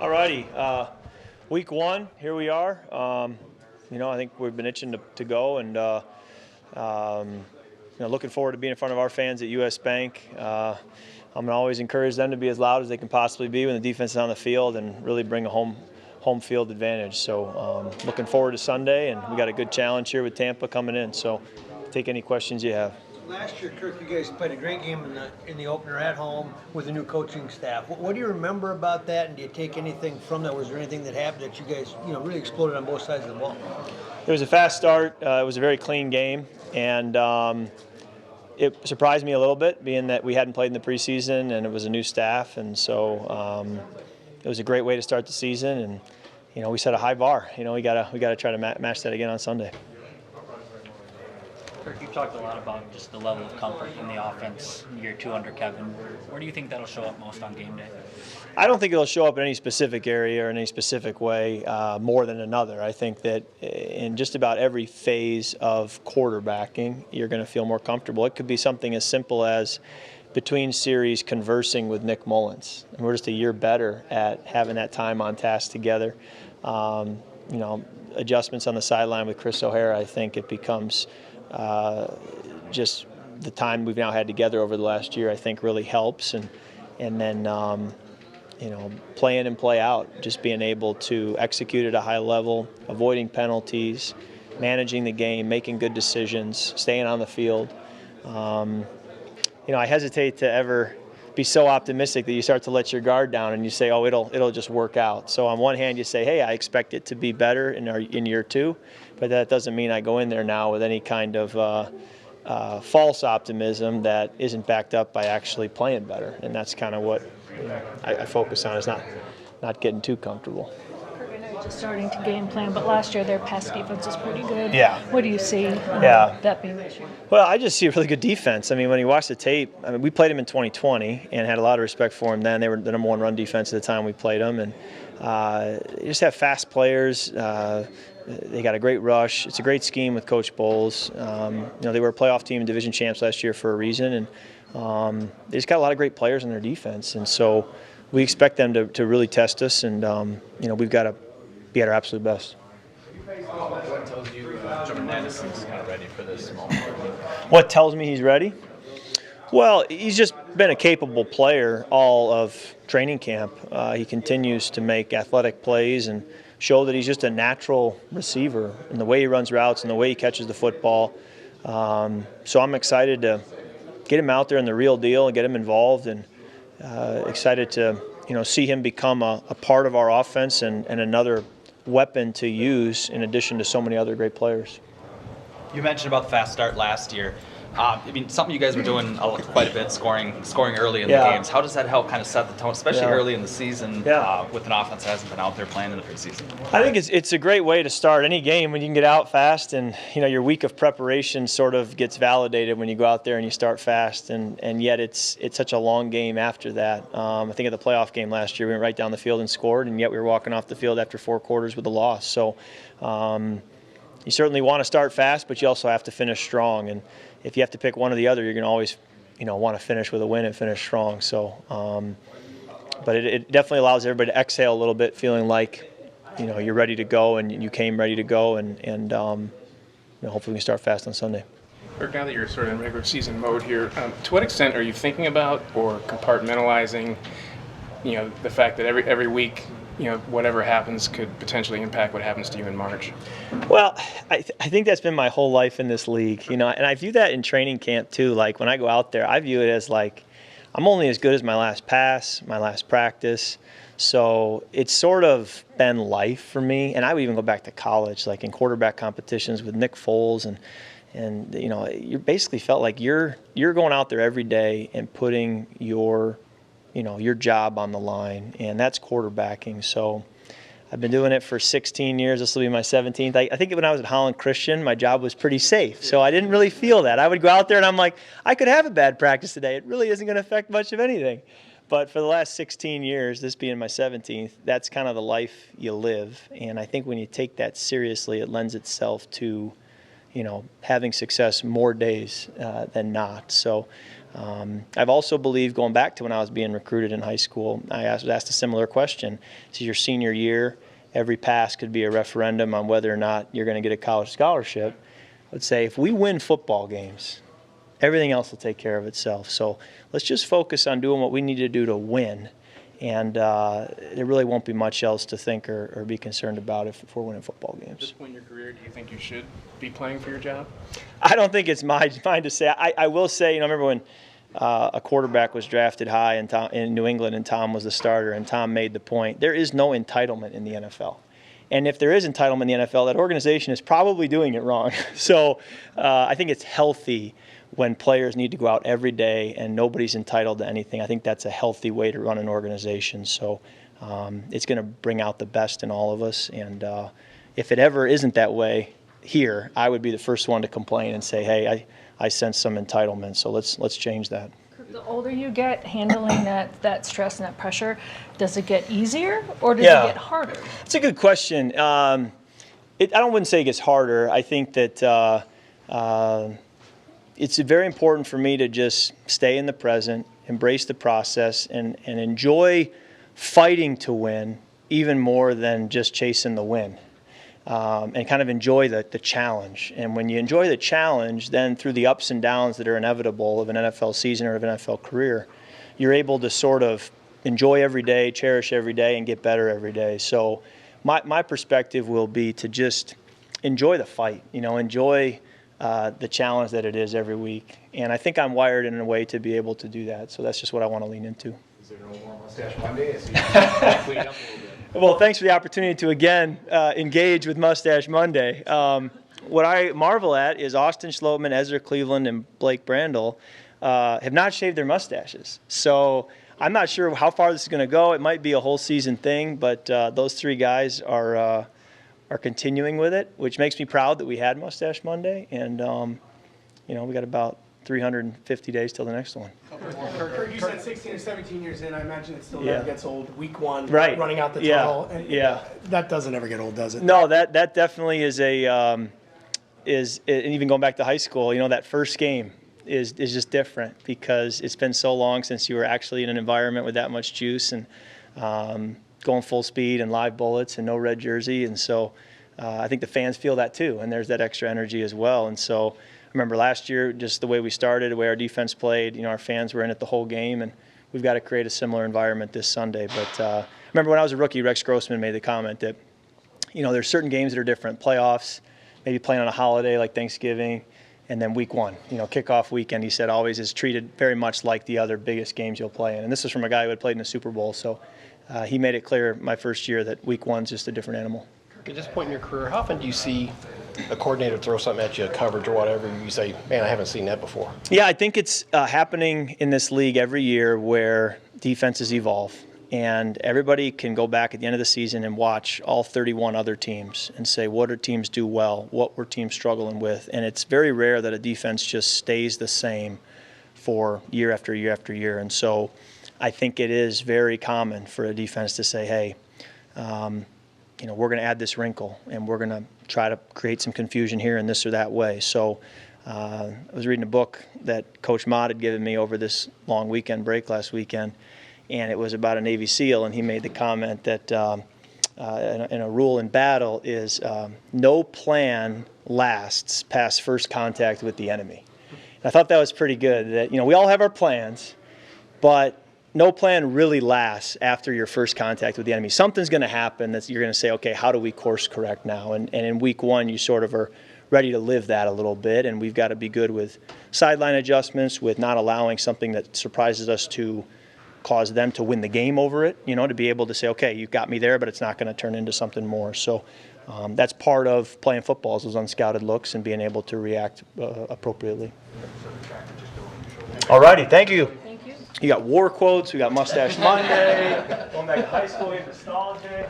All righty, week one, here we are. I think we've been itching to go, and looking forward to being in front of our fans at US Bank. I'm gonna always encourage them to be as loud as they can possibly be when the defense is on the field and really bring a home field advantage. So looking forward to Sunday, and we got a good challenge here with Tampa coming in. So take any questions you have. Last year, Kirk, you guys played a great game in the opener at home with the new coaching staff. What do you remember about that, and do you take anything from that? Was there anything that happened that you guys, really exploded on both sides of the ball? It was a fast start. It was a very clean game, and it surprised me a little bit, being that we hadn't played in the preseason and it was a new staff, and so it was a great way to start the season. And we set a high bar. We gotta try to match that again on Sunday. Kirk, you've talked a lot about just the level of comfort in the offense year two under Kevin. Where do you think that'll show up most on game day? I don't think it'll show up in any specific area or in any specific way more than another. I think that in just about every phase of quarterbacking, you're going to feel more comfortable. It could be something as simple as between series conversing with Nick Mullins. And we're just a year better at having that time on task together. Adjustments on the sideline with Chris O'Hara, I think it becomes just the time we've now had together over the last year, I think really helps. And then play in and play out, just being able to execute at a high level, avoiding penalties, managing the game, making good decisions, staying on the field. I hesitate to ever be so optimistic that you start to let your guard down and you say, oh, it'll just work out. So on one hand, you say, hey, I expect it to be better in year two, but that doesn't mean I go in there now with any kind of false optimism that isn't backed up by actually playing better. And that's kind of what I focus on, is not getting too comfortable. I know you're just starting to game plan, but last year their pass defense was pretty good. Yeah. What do you see that being this year? Well, I just see a really good defense. I mean, when you watch the tape, we played them in 2020 and had a lot of respect for them then. They were the number one run defense at the time we played them. And you just have fast players. They got a great rush. It's a great scheme with Coach Bowles. They were a playoff team and division champs last year for a reason. And they just got a lot of great players in their defense, and so we expect them to really test us, and we've got to be at our absolute best. What tells you Jordan Addison's kind of ready for this moment? What tells me he's ready? Well, he's just been a capable player all of training camp. He continues to make athletic plays and show that he's just a natural receiver in the way he runs routes and the way he catches the football. So I'm excited to get him out there in the real deal and get him involved, and excited to see him become a part of our offense and another weapon to use in addition to so many other great players. You mentioned about the fast start last year. Something you guys were doing quite a bit, scoring early in the games. How does that help kind of set the tone, especially early in the season with an offense that hasn't been out there playing in the preseason? I think it's a great way to start any game when you can get out fast, and your week of preparation sort of gets validated when you go out there and you start fast, and yet it's such a long game after that. I think of the playoff game last year, we went right down the field and scored, and yet we were walking off the field after 4 quarters with a loss. So you certainly want to start fast, but you also have to finish strong. And if you have to pick one or the other, you're going to always, want to finish with a win and finish strong. So, but it definitely allows everybody to exhale a little bit, feeling like, you're ready to go and you came ready to go, and hopefully we can start fast on Sunday. Kirk, now that you're sort of in regular season mode here, to what extent are you thinking about or compartmentalizing, the fact that every week, whatever happens could potentially impact what happens to you in March? Well, I think that's been my whole life in this league, and I view that in training camp too. Like when I go out there, I view it as like I'm only as good as my last pass, my last practice. So it's sort of been life for me. And I would even go back to college, like in quarterback competitions with Nick Foles, and you basically felt like you're going out there every day and putting your job on the line, and that's quarterbacking. So I've been doing it for 16 years. This will be my 17th. I think when I was at Holland Christian, my job was pretty safe, so I didn't really feel that. I would go out there and I'm like, I could have a bad practice today. It really isn't going to affect much of anything. But for the last 16 years, this being my 17th, that's kind of the life you live. And I think when you take that seriously, it lends itself to having success more days than not. So I've also believed, going back to when I was being recruited in high school, I was asked a similar question. This is your senior year. Every pass could be a referendum on whether or not you're going to get a college scholarship. I would say if we win football games, everything else will take care of itself. So let's just focus on doing what we need to do to win. And there really won't be much else to think or be concerned about if we're winning football games. At this point in your career, do you think you should be playing for your job? I don't think it's mine to say. I will say, I remember when a quarterback was drafted high in New England and Tom was the starter, and Tom made the point, there is no entitlement in the NFL. And if there is entitlement in the NFL, that organization is probably doing it wrong. So I think it's healthy when players need to go out every day and nobody's entitled to anything. I think that's a healthy way to run an organization. So it's going to bring out the best in all of us. And if it ever isn't that way here, I would be the first one to complain and say, hey, I sense some entitlement. So let's change that. The older you get, handling that stress and that pressure, does it get easier or does it get harder? It's a good question. I wouldn't say it gets harder. I think that it's very important for me to just stay in the present, embrace the process, and enjoy fighting to win even more than just chasing the win. And kind of enjoy the challenge. And when you enjoy the challenge, then through the ups and downs that are inevitable of an NFL season or of an NFL career, you're able to sort of enjoy every day, cherish every day, and get better every day. So my perspective will be to just enjoy the fight, enjoy the challenge that it is every week. And I think I'm wired in a way to be able to do that. So that's just what I want to lean into. Is there no more Mustache Monday? Clean up a little bit. Well, thanks for the opportunity to again engage with Mustache Monday. What I marvel at is Austin Schlottman, Ezra Cleveland, and Blake Brandel have not shaved their mustaches. So I'm not sure how far this is going to go. It might be a whole season thing, but those three guys are continuing with it, which makes me proud that we had Mustache Monday. And we got about 350 days till the next one. Kirk, you said 16 or 17 years in. I imagine it still never gets old. Week one, right? Running out the tunnel. And that doesn't ever get old, does it? No, that definitely is and even going back to high school, that first game is just different because it's been so long since you were actually in an environment with that much juice and going full speed and live bullets and no red jersey. And so I think the fans feel that too, and there's that extra energy as well. And so I remember last year, just the way we started, the way our defense played, our fans were in it the whole game, and we've got to create a similar environment this Sunday. But I remember when I was a rookie, Rex Grossman made the comment that, there's certain games that are different. Playoffs, maybe playing on a holiday like Thanksgiving, and then week one, kickoff weekend, he said, always is treated very much like the other biggest games you'll play in. And this is from a guy who had played in the Super Bowl. So he made it clear my first year that week one's just a different animal. At this point in your career, how often do you see a coordinator throw something at you, a coverage or whatever, you say, man, I haven't seen that before? Yeah, I think it's happening in this league every year where defenses evolve. And everybody can go back at the end of the season and watch all 31 other teams and say, what do teams do well? What were teams struggling with? And it's very rare that a defense just stays the same for year after year after year. And so I think it is very common for a defense to say, hey, we're going to add this wrinkle, and we're going to try to create some confusion here in this or that way. So I was reading a book that Coach Mott had given me over this long weekend break last weekend, and it was about a Navy SEAL, and he made the comment that in a rule in battle is no plan lasts past first contact with the enemy. And I thought that was pretty good, that we all have our plans, but no plan really lasts after your first contact with the enemy. Something's going to happen that you're going to say, okay, how do we course correct now? And in week one, you sort of are ready to live that a little bit, and we've got to be good with sideline adjustments, with not allowing something that surprises us to cause them to win the game over it, to be able to say, okay, you got me there, but it's not going to turn into something more. So that's part of playing football, is those unscouted looks and being able to react appropriately. All righty, thank you. You got war quotes, we got Mustache Monday, going back to high school, we have nostalgia.